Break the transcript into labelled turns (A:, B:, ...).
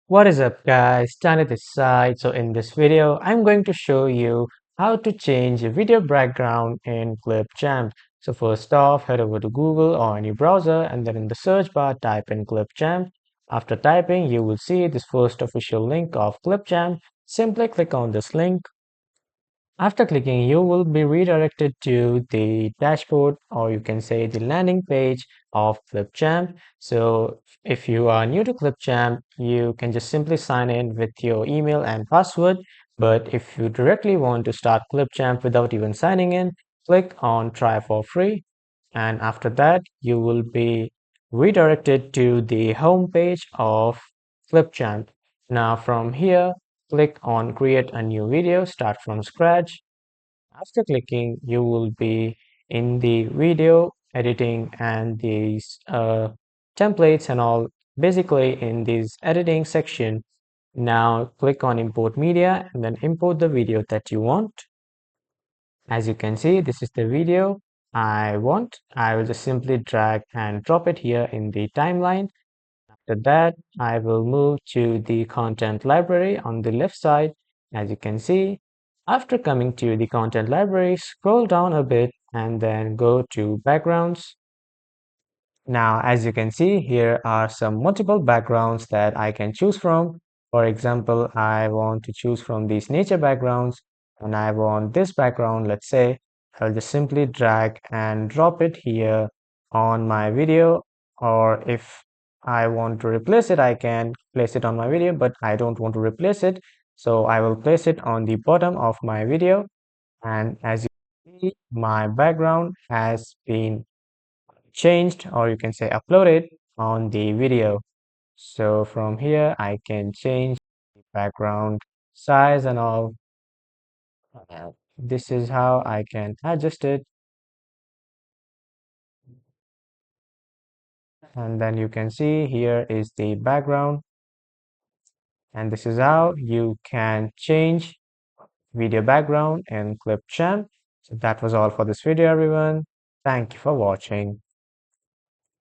A: What is up guys, Tani this side. So in this video, I'm going to show you how to change a video background in Clipchamp. So first off, head over to Google or any browser and then in the search bar, type in Clipchamp. After typing, you will see this first official link of Clipchamp. Simply click on this link. After clicking, you will be redirected to the dashboard, or you can say the landing page of Clipchamp. So if you are new to Clipchamp, you can just simply sign in with your email and password. But if you directly want to start Clipchamp without even signing in, click on try for free. And after that, you will be redirected to the home page of Clipchamp. Now from here, click on create a new video, start from scratch. After clicking, you will be in the video editing and these templates and all, basically in this editing section. Now click on import media and then import the video that you want. As you can see, this is the video I want. I will just simply drag and drop it here in the timeline. After that, I will move to the content library on the left side. As you can see, after coming to the content library, scroll down a bit and then go to backgrounds. Now, as you can see, here are some multiple backgrounds that I can choose from. For example, I want to choose from these nature backgrounds and I want this background, let's say. I'll just simply drag and drop it here on my video, or if I want to replace it, I can place it on my video, but I don't want to replace it. So I will place it on the bottom of my video. And as you can see, my background has been changed, or you can say uploaded on the video. So from here I can change the background size and all. This is how I can adjust it, and then you can see here is the background, and this is how you can change video background in Clipchamp. So that was all for this video, everyone. Thank you for watching.